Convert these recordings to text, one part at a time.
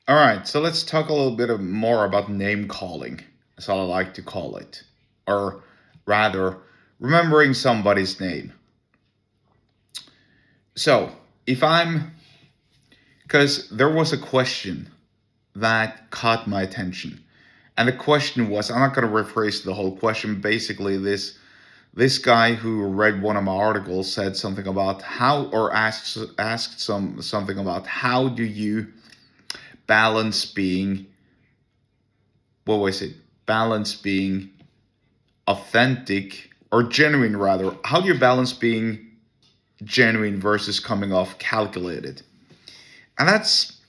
All right, so let's talk a little bit more about name calling, as I like to call it, or rather, remembering somebody's name. So, if I'm, because there was a question that caught my attention, and the question was, I'm not going to rephrase the whole question. Basically, this guy who read one of my articles said something about how, or asked something about how do you balance being, what was it? Balance being authentic or genuine, rather. How do you balance being genuine versus coming off calculated? And that's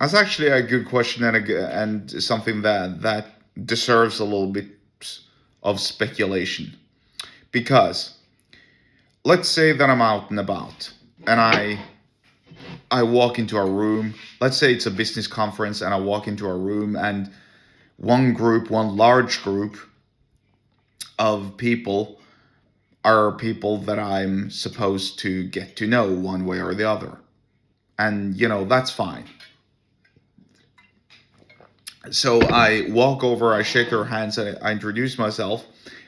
actually a good question, and something that deserves a little bit of speculation. Because let's say that I'm out and about and I walk into a room. Let's say it's a business conference and I walk into a room, and one large group of people are people that I'm supposed to get to know one way or the other. And, that's fine. So I walk over, I shake their hands, I introduce myself,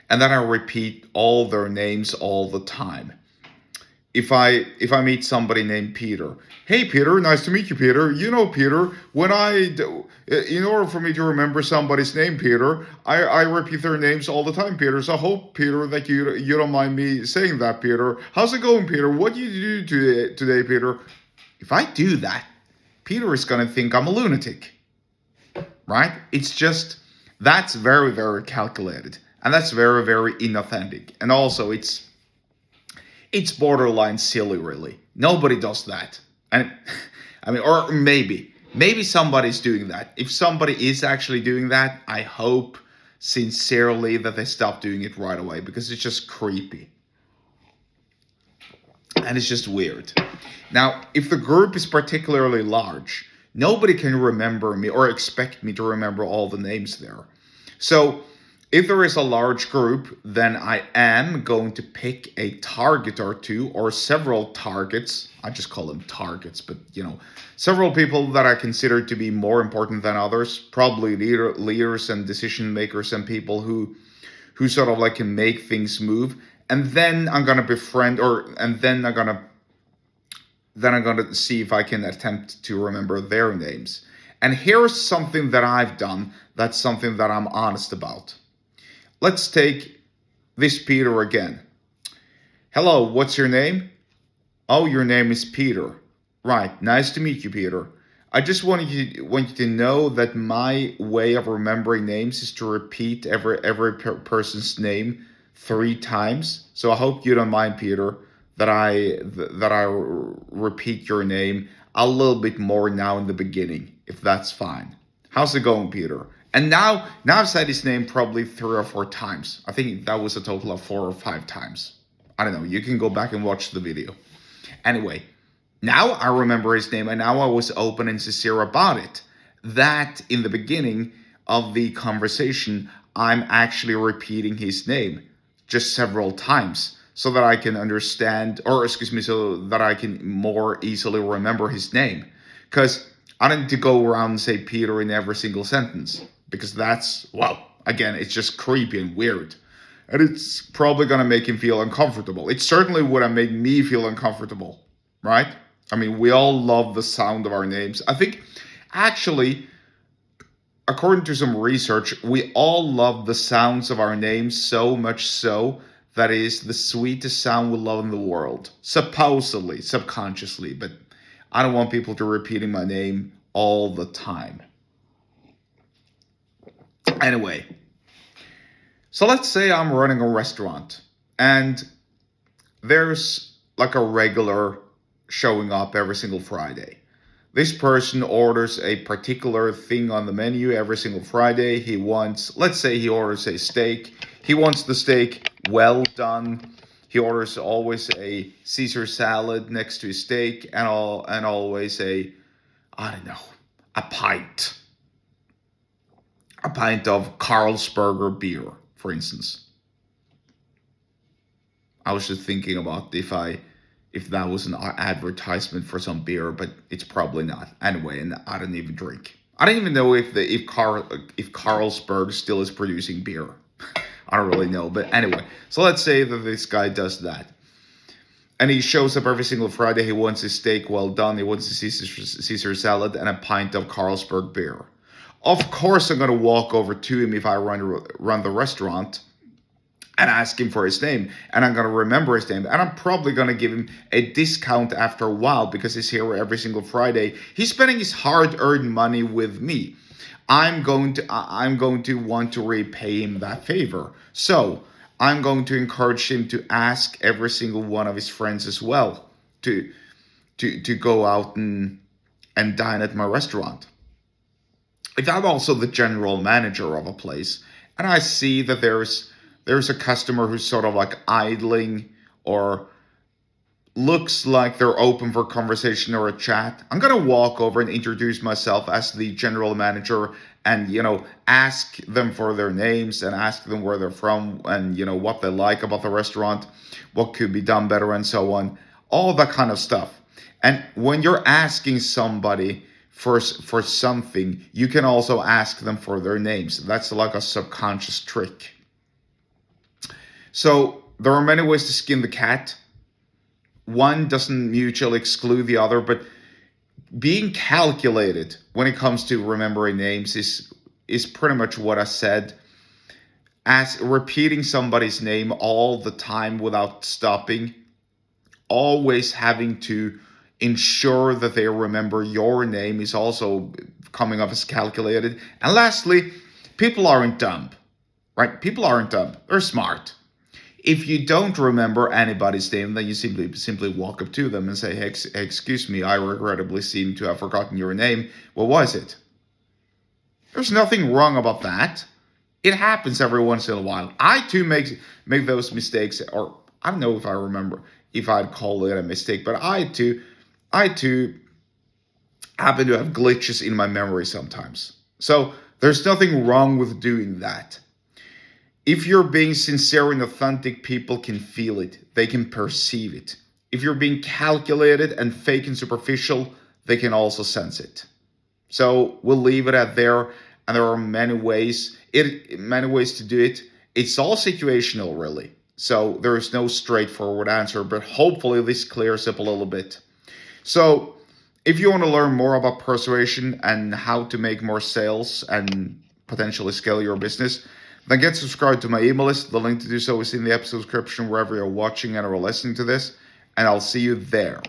and then I repeat all their names all the time. If I meet somebody named Peter, hey Peter, nice to meet you, Peter. Peter, in order for me to remember somebody's name, Peter, I repeat their names all the time, Peter. So I hope, Peter, that you don't mind me saying that, Peter. How's it going, Peter? What do you do today, Peter? If I do that, Peter is gonna think I'm a lunatic, right? It's just that's very, very calculated, and that's very, very inauthentic, and also it's borderline silly, really. Nobody does that. And I mean, or maybe somebody's doing that. If somebody is actually doing that, I hope sincerely that they stop doing it right away, because it's just creepy. And it's just weird. Now, if the group is particularly large, nobody can remember me or expect me to remember all the names there. So if there is a large group, then I am going to pick a target or two, or several targets. I just call them targets, but several people that I consider to be more important than others, probably leaders and decision makers and people who sort of like can make things move. And then I'm gonna befriend, then I'm gonna see if I can attempt to remember their names. And here's something that I've done. That's something that I'm honest about. Let's take this Peter again. Hello, what's your name? Oh, your name is Peter. Right, nice to meet you, Peter. I just want you to know that my way of remembering names is to repeat every person's name 3 times. So I hope you don't mind, Peter, that I repeat your name a little bit more now in the beginning, if that's fine. How's it going, Peter? And now I've said his name probably 3 or 4 times. I think that was a total of 4 or 5 times. I don't know. You can go back and watch the video. Anyway, now I remember his name, and now I was open and sincere about it. That in the beginning of the conversation, I'm actually repeating his name just several times so that I can understand, or excuse me, so that I can more easily remember his name. Because I don't need to go around and say Peter in every single sentence, because that's, well, again, it's just creepy and weird. And it's probably going to make him feel uncomfortable. It certainly would have made me feel uncomfortable, right? I mean, we all love the sound of our names. I think, actually, according to some research, we all love the sounds of our names so much so that it is the sweetest sound we love in the world. Supposedly, subconsciously, but I don't want people to repeating my name all the time. Anyway, so let's say I'm running a restaurant and there's like a regular showing up every single Friday. This person orders a particular thing on the menu every single Friday. Let's say he orders a steak. He wants the steak well done. He orders always a Caesar salad next to his steak, and always I don't know, a pint of Carlsberger beer, for instance. I was just thinking about if I if that was an advertisement for some beer, but it's probably not. Anyway, and I don't even drink. I don't even know if Carlsberg still is producing beer. I don't really know, but anyway. So let's say that this guy does that, and he shows up every single Friday. He wants his steak well done. He wants a Caesar salad and a pint of Carlsberg beer. Of course, I'm gonna walk over to him if I run the restaurant and ask him for his name, and I'm going to remember his name, and I'm probably going to give him a discount after a while because he's here every single Friday. He's spending his hard-earned money with me. I'm going to want to repay him that favor. So I'm going to encourage him to ask every single one of his friends as well to go out and dine at my restaurant. If I'm also the general manager of a place and I see that there's a customer who's sort of like idling or looks like they're open for conversation or a chat, I'm going to walk over and introduce myself as the general manager and, ask them for their names and ask them where they're from and, what they like about the restaurant, what could be done better and so on, all that kind of stuff. And when you're asking somebody for something, you can also ask them for their names. That's like a subconscious trick. So there are many ways to skin the cat. One doesn't mutually exclude the other, but being calculated when it comes to remembering names is pretty much what I said. As repeating somebody's name all the time without stopping, always having to ensure that they remember your name is also coming off as calculated. And lastly, people aren't dumb, right? People aren't dumb. They're smart. If you don't remember anybody's name, then you simply walk up to them and say, hey, excuse me, I regrettably seem to have forgotten your name. What was it? There's nothing wrong about that. It happens every once in a while. I too make those mistakes, or I don't know if I'd call it a mistake, but I too happen to have glitches in my memory sometimes. So there's nothing wrong with doing that. If you're being sincere and authentic, people can feel it. They can perceive it. If you're being calculated and fake and superficial, they can also sense it. So we'll leave it at there. And there are many ways to do it. It's all situational, really. So there is no straightforward answer, but hopefully this clears up a little bit. So if you want to learn more about persuasion and how to make more sales and potentially scale your business, then get subscribed to my email list. The link to do so is in the episode description wherever you're watching and or listening to this. And I'll see you there.